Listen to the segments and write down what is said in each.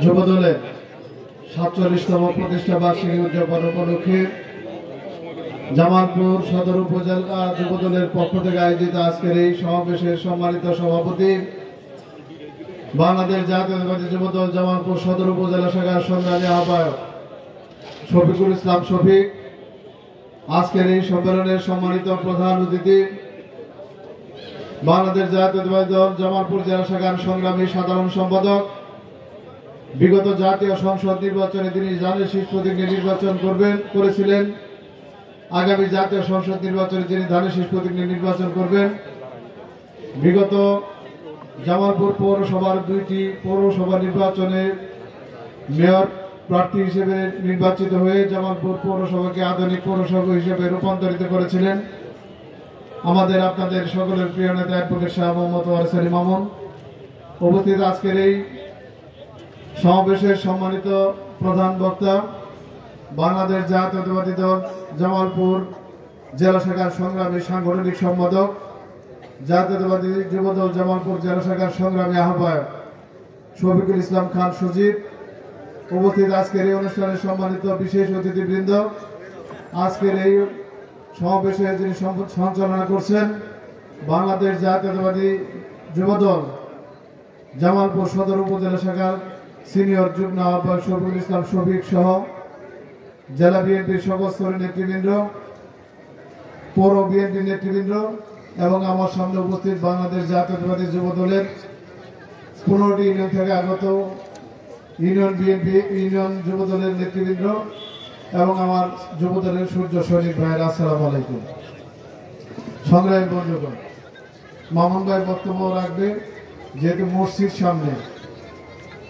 যুবদলের ৪৭তম প্রতিষ্ঠা বার্ষিকী উদযাপন উপলক্ষে জামালপুর সদর উপজেলা যুবদলের পক্ষ থেকে আয়োজিত আজকের এই সমাবেশের সম্মানিত সভাপতি বাংলাদেশ জাতীয়তাবাদী যুবদল জামালপুর সদর উপজেলা শাখার সংগ্রামী আহ্বায়ক শফিকুল ইসলাম শফিক, আজকের এই সম্মেলনের সম্মানিত প্রধান অতিথি বাংলাদেশ জাতীয়তাবাদী দল জামালপুর জেলা শাখার সংগ্রামী সাধারণ সম্পাদক, বিগত জাতীয় সংসদ নির্বাচনে তিনি জাতীয় শীর্ষ প্রতীকে নির্বাচন করেছিলেন। আগামী জাতীয় সংসদ নির্বাচনে তিনি ধানের শীর্ষ প্রতীকে নির্বাচন করবেন। বিগত জামালপুর পৌরসভার ২টি পৌরসভা নির্বাচনে মেয়র প্রার্থী হিসেবে নির্বাচিত হয়ে জামালপুর পৌরসভাকে আধুনিক পৌরসভা হিসেবে রূপান্তরিত করেছিলেন আমাদের আপনাদের সকলের প্রিয় নেতা অ্যাডভোকেট শাহ মোহাম্মদ ওয়ারিস আলী মামুন। উপস্থিত আজকের এই সমাবেশের সম্মানিত প্রধান বক্তা বাংলাদেশ জাতীয়তাবাদী দল জামালপুর জেলা শাখার সংগ্রামী সাংগঠনিক সম্পাদক, জাতীয়তাবাদী যুবদল জামালপুর জেলা শাখার সংগ্রামী আহ্বায়ক শফিকুল ইসলাম খান সুজিব। উপস্থিত আজকের এই অনুষ্ঠানের সম্মানিত বিশেষ অতিথিবৃন্দ, আজকের এই সমাবেশে যিনি সঞ্চালনা করছেন বাংলাদেশ জাতীয়তাবাদী যুবদল জামালপুর সদর উপজেলা শাখার সিনিয়র যুগ্ম আহ্বায়ক শফিকুল ইসলাম শফিক সহ জেলা বিএনপির সকল স্তরের নেতৃবৃন্দ, পৌর বিএনপির নেতৃবৃন্দ এবং আমার সামনে উপস্থিত বাংলাদেশ জাতীয়তাবাদী যুবদলের 15টি ইউনিয়ন থেকে আগত ইউনিয়ন বিএনপি ইউনিয়ন যুবদলের নেতৃবৃন্দ এবং আমার যুবদলের সূর্য সৈনিক ভাইয়েরা, আসসালামু আলাইকুম। সংগ্রামী বন্ধুগণ, মামুন ভাই বক্তব্য রাখবে, যেহেতু মসজিদ সামনে,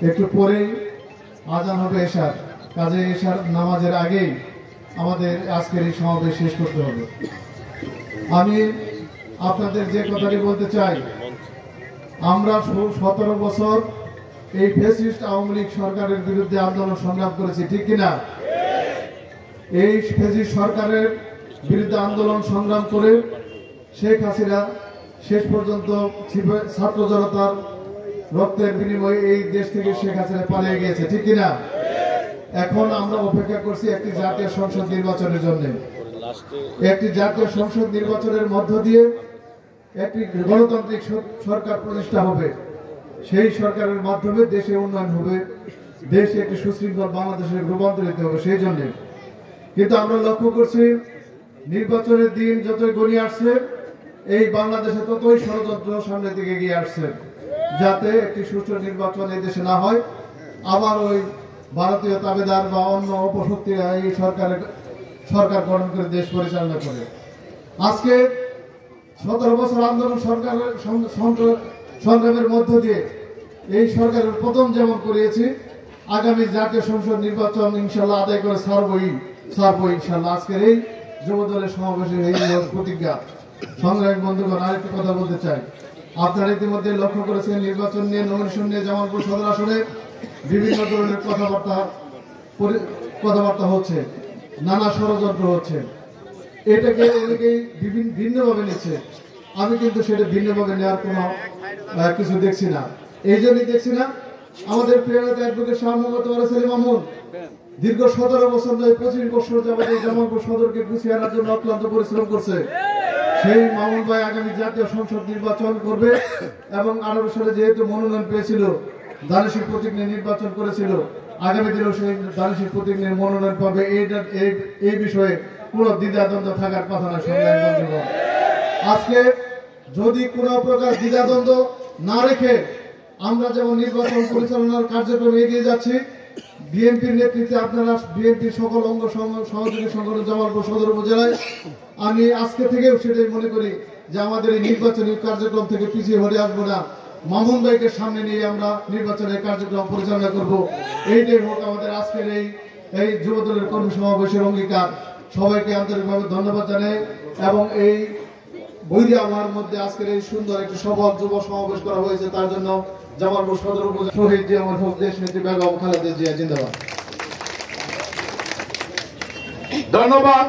একটু পরেই আজান হবে এশার, কাজে এশার নামাজের আগেই আমাদের আজকের এই সমাবেশ শেষ করতে হবে। আমি আপনাদের যে কথাটি বলতে চাই, আমরা 17 বছর এই ফ্যাসিস্ট আওয়ামী লীগ সরকারের বিরুদ্ধে আন্দোলন সংগ্রাম করেছি, ঠিক কিনা? এই ফ্যাসিস্ট সরকারের বিরুদ্ধে আন্দোলন সংগ্রাম করে শেখ হাসিনা শেষ পর্যন্ত ছাত্র জনতার রক্তের বিনিময়ে এই দেশ থেকে শেখ হাসিনা পালিয়ে গিয়েছে, ঠিক কিনা? এখন আমরা অপেক্ষা করছি একটি জাতীয় সংসদ নির্বাচনের জন্য। একটি জাতীয় সংসদ নির্বাচনের মধ্য দিয়ে একটি গণতান্ত্রিক সরকার প্রতিষ্ঠা হবে। সেই সরকারের মাধ্যমে দেশে উন্নয়ন হবে, দেশে একটি সুশৃঙ্খল বাংলাদেশে রূপান্তরিত হবে। সেই জন্য কিন্তু আমরা লক্ষ্য করছি নির্বাচনের দিন যতই গড়িয়ে আসছে, এই বাংলাদেশে ততই ষড়যন্ত্র সামনের দিকে এগিয়ে আসছে, যাতে একটি সুষ্ঠু নির্বাচন এই দেশে না হয়, আবার ওই ভারতীয় তাবেদার বা অন্য অপশক্তিরা এই সরকার গঠন করে দেশ পরিচালনা করে। আজকে 17 বছর আন্দোলন সংগ্রামের মধ্য দিয়ে এই সরকারের প্রথম যেমন করিয়েছি, আগামী জাতীয় সংসদ নির্বাচন ইনশাল্লাহ আদায় করে ছাড়বই ইনশাল্লাহ। আজকের এই যুবদলের সমাবেশের এই প্রতিজ্ঞা। সংগ্রামী বন্ধুগণ, আরেকটি কথা বলতে চাই, আপনারা ইতিমধ্যে লক্ষ্য করেছেন নির্বাচন নিয়ে, নমিনেশন নিয়ে জামালপুর সদর আসনে বিভিন্ন ধরনের কথাবার্তা হচ্ছে, নানা ষড়যন্ত্র হচ্ছে। এটাকে অনেকেই ভিন্নভাবে নিচ্ছে, আমি কিন্তু সেটা ভিন্নভাবে নেওয়ার কোনো কিছু দেখছি না। এই জন্যই দেখছি না, আমাদের প্রিয় নেতা অ্যাডভোকেট শাহ মোহাম্মদ ওয়ারিস আলী মামুন দীর্ঘ 17 বছর নয় 25 বছর যাবত জামালপুর সদরকে গুছিয়ে আনার জন্য অক্লান্ত পরিশ্রম করছে। সেই মামুন ভাই আগামী জাতীয় সংসদ নির্বাচন করবে এবং 18 সালে যেহেতু মনোনয়ন পেয়েছিল, ধানের শীষ প্রতীক নিয়ে নির্বাচন করেছিল, আগামী দিনেও সেই ধানের শীষ প্রতীক নিয়ে মনোনয়ন পাবে। এই বিষয়ে কোনো দ্বিধাদ্বন্দ্ব থাকার কথা না। সংগ্রামী বন্ধুগণ, আজকে যদি কোনো প্রকার দ্বিধাদ্বন্দ্ব না রেখে আমরা যেমন নির্বাচন পরিচালনার কার্যক্রমে এগিয়ে যাচ্ছি, বিএনপির নেতৃত্বে আপনারা বিএনপির সকল অঙ্গ সহযোগী সংগঠন জামালপুর সদর উপজেলায়, আমি আজকে থেকেও সেটাই মনে করি যে আমাদের এই নির্বাচনী কার্যক্রম থেকে পিছিয়ে হয়ে আসবো না। মামুন ভাইকে সামনে নিয়ে আমরা নির্বাচনের কার্যক্রম পরিচালনা করব। এইটাই হোক আমাদের আজকের এই যুবদলের কর্মী সমাবেশের অঙ্গীকার। সবাইকে আন্তরিকভাবে ধন্যবাদ জানাই এবং এই বৈরী আমার মধ্যে আজকের এই সুন্দর একটি সফল যুব সমাবেশ করা হয়েছে, তার জন্য জামালপুর সদর উপজেলা শহীদ জিয়া মরহুম দেশ নেত্রী বেগম খালেদা জিয়া জিন্দাবাদ। ধন্যবাদ।